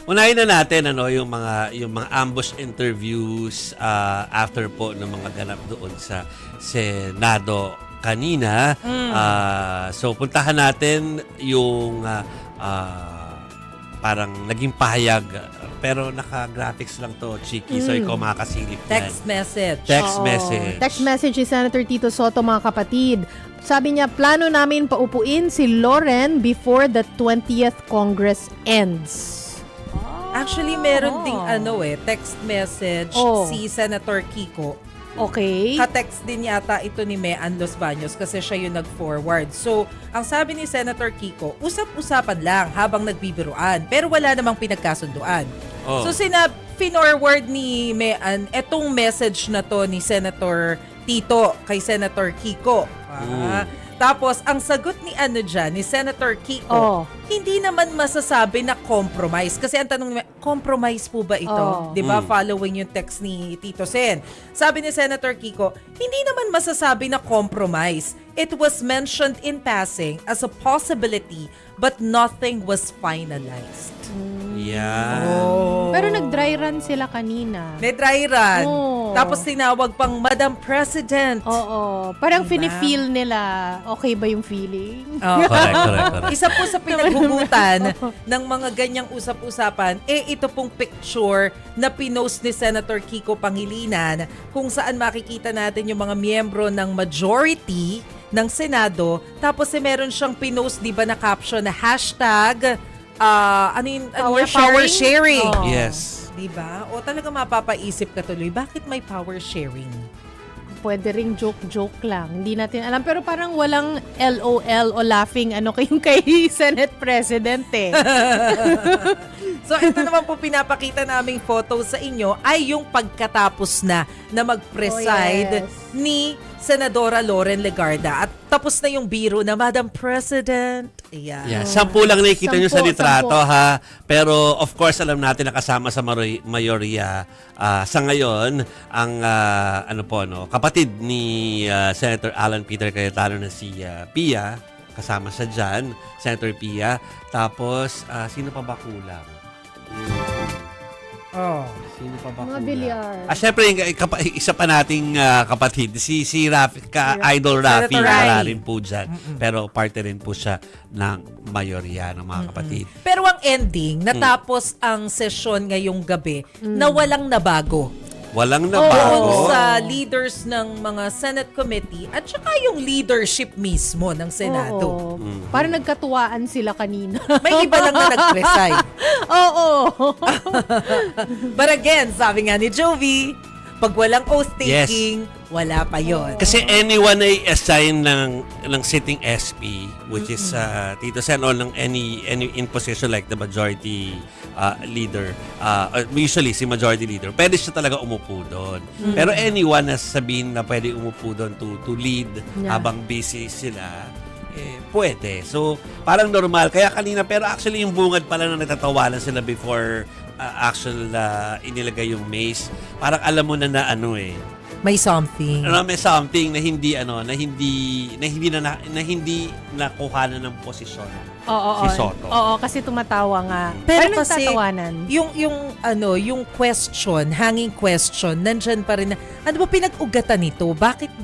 Unahin na natin yung mga ambush interviews after po ng mga ganap doon sa Senado kanina. So puntahan natin yung parang naging pahayag pero naka-graphics lang to, Chiki. So ikaw makakasilip yan. Text message. Text Oo. message. Text message ni Senator Tito Soto, mga kapatid. Sabi niya, plano namin paupuin si Loren before the 20th Congress ends. Actually, meron ding text message si Senator Kiko. Okay. Ka-text din yata ito ni Mean Los Baños kasi siya yung nag-forward. So, ang sabi ni Senator Kiko, usap-usapan lang habang nagbibiruan. Pero wala namang pinagkasunduan. Oh. So, finorward ni Mean etong message na to ni Senator Tito kay Senator Kiko. Tapos, ang sagot ni ni Senator Kiko, hindi naman masasabi na compromise. Kasi ang tanong niya, compromise po ba ito? 'Di ba? Following yung text ni Tito Sen. Sabi ni Senator Kiko, hindi naman masasabi na compromise. It was mentioned in passing as a possibility, but nothing was finalized. Yan. Pero nag-dry run sila kanina. May dry run. Oo. Tapos tinawag pang Madam President. Oo. Parang Diba? feel nila, okay ba yung feeling? Correct. Isa po sa pinaghugutan ng mga ganyang usap-usapan, ito pong picture na pinost ni Senator Kiko Pangilinan kung saan makikita natin yung mga miyembro ng majority ng Senado. Tapos meron siyang pinost, di ba, na caption na hashtag power sharing. Oh. Yes. Diba? O talaga mapapaisip ka tuloy, bakit may power sharing? Pwede ring joke-joke lang. Hindi natin alam. Pero parang walang LOL o laughing kayong kay Senate President eh. So ito naman po pinapakita naming photo sa inyo ay yung pagkatapos na mag-preside ni Senadora Loren Legarda. At tapos na yung biro na Madam President. Ayan. Yeah, 10 lang nakikita nyo sa 10. litrato ha. Pero of course alam natin na kasama sa mayorya sa ngayon ang kapatid ni Senator Alan Peter Cayetano na si Pia. Kasama siya dyan, Senator Pia. Tapos sino pa ba kulang? Sino pa ba Mga kulang? bilyar. Syempre, isa pa nating kapatid, si Rafi, Idol Rafi, Senator wala Rai. rin po dyan. Pero parte rin po siya ng mayorya ng mga kapatid. Pero ang ending, natapos ang sesyon ngayong gabi na walang nabago. Walang Doon nabago. sa leaders ng mga Senate Committee at saka yung leadership mismo ng Senado. Oo. Parang nagkatuwaan sila kanina. May iba lang na nag-preside. Oo. But again, sabi nga ni Jovi, pag walang oath-taking, wala pa yon. Kasi anyone ay assign ng sitting SP, which is Tito Sen, or ng any in position like the majority leader, usually si majority leader, pwede siya talaga umupo doon. Pero anyone na sabihin na pwede umupo doon to lead habang busy sila, pwede. So, parang normal. Kaya kanina, pero actually yung bungad pala na natatawanan sila before inilagay yung mace. Parang alam mo na May something. may something na hindi nakuhanan ng posisyon si Soto. Oo, kasi tumatawa nga. Pero kasi, nagtatawanan. yung question, hanging question, nandyan pa rin na, ano ba pinag-ugatan nito? Bakit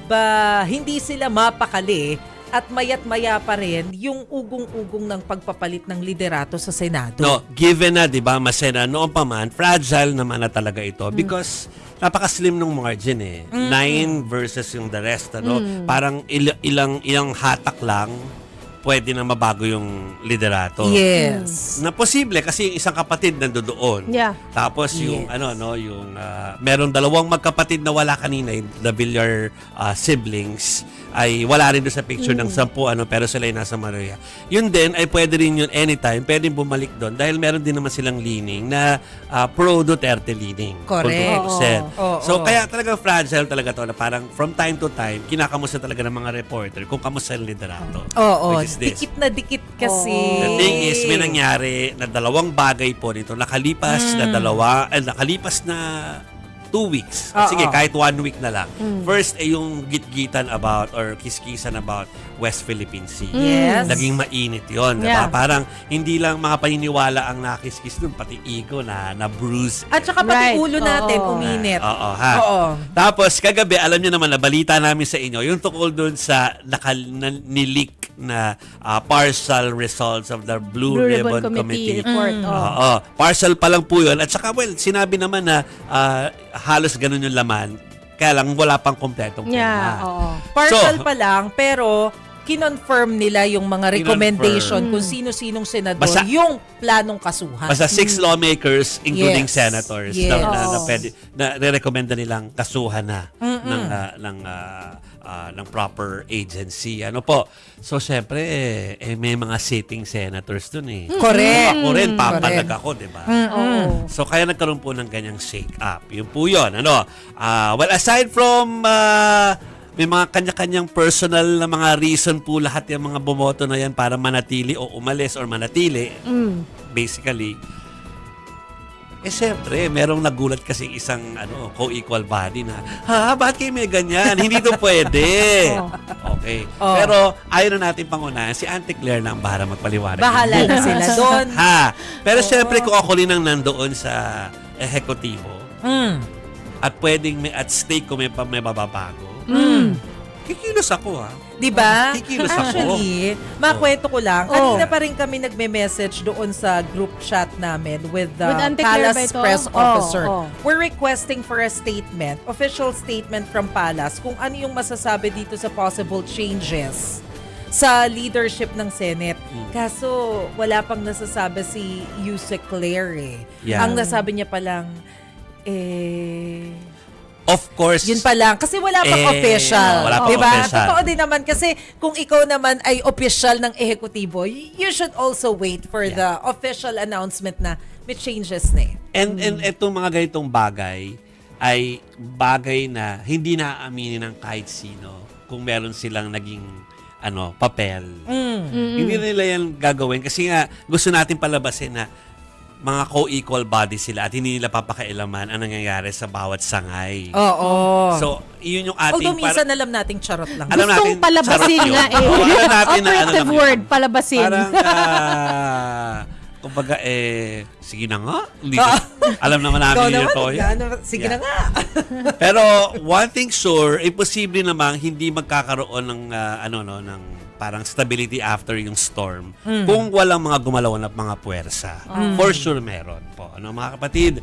ba hindi sila mapakali at mayat-maya pa rin yung ugong-ugong ng pagpapalit ng liderato sa Senado? No, given na, 'di ba, Masena, noon pa man, fragile naman na talaga ito because napaka-slim nung margin 9 versus yung the rest, Parang ilang hatak lang pwede na mabago yung liderato. Yes. Na posible kasi yung isang kapatid nandoon. Yeah. Tapos yung meron dalawang magkapatid na wala kanina, the Villar siblings ay wala rin doon sa picture ng 10 pero sila ay nasa Maria. Yun din ay pwede rin yun anytime, pwede bumalik doon dahil meron din naman silang leaning na pro Duterte leaning. Correct. 100%. Oo. So kaya talaga fragile talaga to na parang from time to time kinakamusta talaga ng mga reporter kung kamusta yung liderato. Oo. Which is this. Dikit na dikit kasi. The thing is, may nangyari na dalawang bagay po nito. Nakalipas na 2 weeks. Oo. Sige, kahit 1 week na lang. First, yung gitgitan about or kiskisan about West Philippine Sea. Yes. Naging mainit yun. Yeah. Diba? Parang hindi lang mga paniniwala ang nakiskis dun, pati ego na bruise. At saka pati Right. ulo natin Oo. uminit. Oo, ha? Oo. Tapos, kagabi, alam niyo naman, nabalita namin sa inyo, yung tukol dun sa nilik na partial results of the Blue Ribbon Committee. report. Oo. Partial pa lang po yun. At saka, well, sinabi naman na halos ganun yung laman. Kaya lang, wala pang kompletong Yeah, tema. oo. Partial So, pa lang, pero kinonfirm nila yung mga recommendation kung sino-sinong senador Basta- yung planong kasuhan. Basta 6 lawmakers, including Yes. senators, Yes. na re-recommenda nilang kasuhan na ng proper agency. Ano po? So, syempre, may mga sitting senators dun eh. Correct. Ako rin, papalag Correct. ako, di ba? Oo. So, kaya nagkaroon po ng ganyang shake-up. Yun po yun. Ano? Well, aside from may mga kanya-kanyang personal na mga reason po lahat yung mga bumoto na yan para manatili o umalis or manatili, basically, syempre, merong nagulat kasi isang co-equal body na, bakit kayo may ganyan? Hindi to pwede. Okay. Oh. Pero, ayaw na natin pangunahan. Si Auntie Claire na ang para magpaliwanag. Bahala na sila doon. Ha. Pero syempre, kung ako rin ang nandoon sa ehekutibo, at pwedeng may at stake kung may mababago, kikilos ako, ha? Diba? Kikilos ako. Actually, makwento ko lang. Oh. Kanina pa rin kami nagme-message doon sa group chat namin with the With Auntie Claire ba Palace ito? press officer. Oh. We're requesting for a statement, official statement from Palace kung ano yung masasabi dito sa possible changes sa leadership ng Senate. Kaso, wala pang nasasabi si Yusek Claire eh. Yeah. Ang nasabi niya pa lang, Of course. yun pa lang. Kasi wala pang official. Wala pang diba? official. Totoo din naman. Kasi kung ikaw naman ay official ng ehekutibo, you should also wait for the official announcement na may changes na eh. And etong mga ganitong bagay ay bagay na hindi naaaminin ng kahit sino kung meron silang naging papel. Hindi nila yan gagawin kasi nga gusto natin palabasin na mga co-equal body sila at hindi nila papakailaman ang nangyayari sa bawat sangay. Oo. So, yun yung ating... Although minsan alam nating charot lang. Alam Gustong natin, palabasin charot nga yun. eh. Oo, alam natin na Operative lang word, yun. palabasin. Parang, kumbaga, sige na nga. Alam naman namin Ikaw yun naman, ito. sige na nga. Pero, one thing sure, imposible namang hindi magkakaroon ng, ng parang stability after yung storm kung walang mga gumalaw na mga puwersa. For sure meron po. Mga kapatid,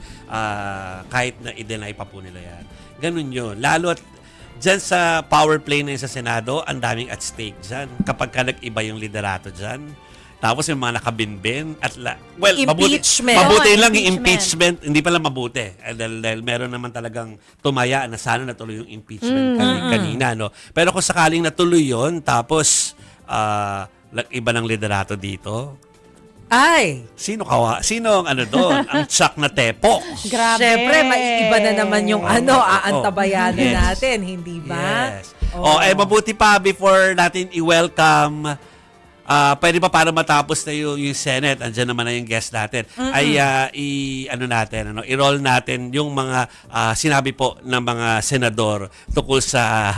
kahit na i-deny pa po nila yan. Ganun yun. Lalo at dyan sa power play na yun sa Senado, ang daming at stake dyan. Kapag ka nag-iba yung liderato dyan, tapos yung mga nakabinbin at Impeachment. mabuti Oo, lang yung impeachment. impeachment, hindi pala mabuti. Dahil meron naman talagang tumaya na sana natuloy yung impeachment kanina, no? Pero kung sakaling natuloy yon tapos iba ng liderato dito, Ay, sino ang doon? Ang tsak na tepok. Grabe. syempre, maiiba na naman yung aantabayanan Yes. natin, hindi ba? Yes. Mabuti pa before natin i-welcome pwede pa para matapos na yung Senate, andyan naman na yung guest natin, ay i-roll natin yung mga sinabi po ng mga senador tungkol sa,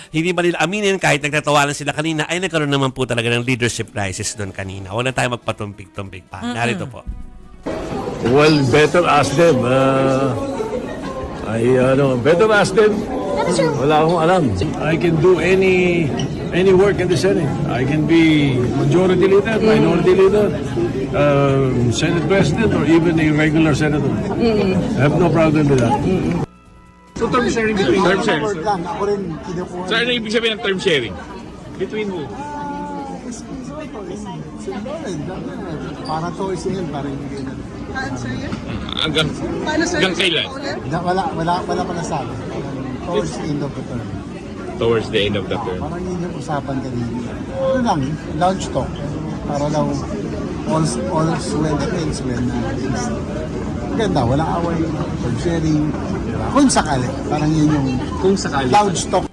hindi ba nila aminin kahit nagtatawanan sila kanina, ay nagkaroon naman po talaga ng leadership crisis doon kanina. Huwag na tayo magpatumpik-tumpik pa. Narito po. Well, better ask them. Better ask them. Wala akong alam. I can do any work in the Senate. I can be majority leader, minority leader, Senate president, or even a regular senator. I have no problem with that. So term sharing between Term sir. sharing. Lang, ako rin kinukuha. Sir, ano ibig sabihin ng term sharing? Between who? Para to isin, para hindi na. Hanggang kailan? Wala pa nasabi. Towards the end of the term. Towards the end of the term. Parang yun yung usapan kanina. Ano lang, launch talk. Para daw, all's when that ends when. Maganda, walang away, term sharing. Kung sakali, parang yun yung launch talk.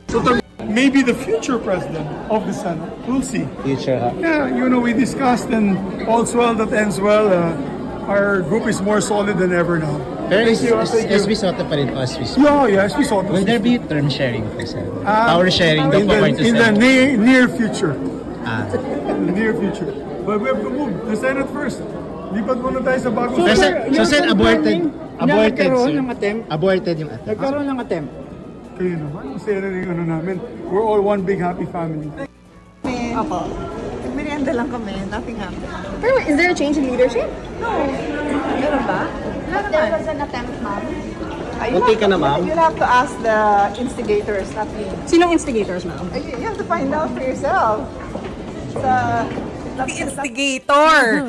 Maybe the future president of the Senate. We'll see. Yeah, we discussed and all's well that ends well. Our group is more solid than ever now. Pero Thank you, thank you. SB Soto pa rin po, SB Soto. Yeah, yes, we saw Will this. there be term sharing po, sir? Power sharing daw In po the, according to in the Sen. near future. Ah. In the near future. But we have to move the Senate first. Lipat muna tayo sa bagong Pero, Senate. so, Sen, aborted, nagkaroon sir. ng attempt. Aborted yung attempt. Nagkaroon ng attempt. Kayo naman, Senate yung ano namin. We're all one big happy family. Opo. Merienda lang kami, nothing happened. Pero is there a change in leadership? Meron ba? But there was an attempt, ma'am. Munti ka na, ma'am. You'll have to ask the instigators, not me. Sinong instigators, ma'am? You have to find out for yourself. Instigator.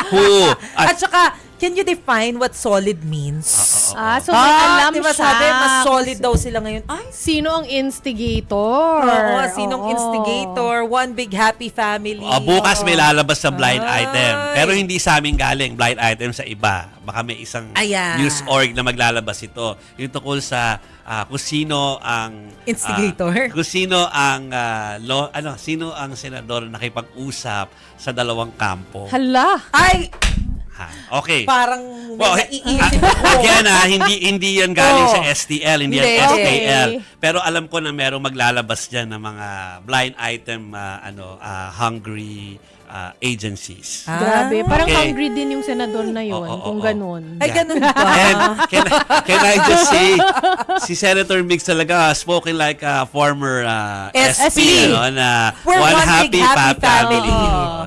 Who? At saka, can you define what solid means? So may alam diba siya. sabi, mas solid daw sila ngayon. Ay, Sino ang instigator? oo, sinong Oo. instigator? One big happy family. Bukas may lalabas sa blind Ay. item. Pero hindi sa amin galing. Blind item sa iba. Baka may isang Ayan. news org na maglalabas ito. Yung tungkol sa kung sino ang Instigator? kung sino ang sino ang senador na nakipag-usap sa dalawang kampo. Hala. Ay, Okay. parang may Well, naiisip ako. Again, hindi yan galing sa STL, hindi yan Hindi. STL. Okay. Pero alam ko na merong maglalabas diyan ng mga blind item hungry agencies. Grabe. Parang Okay. hungry din yung senador na yun, Oo, kung oo. ganun. Ay, ganun ba? And can I just say, si Senator Mix talaga spoken like a former SP, SP. na We're one one big happy happy family. family.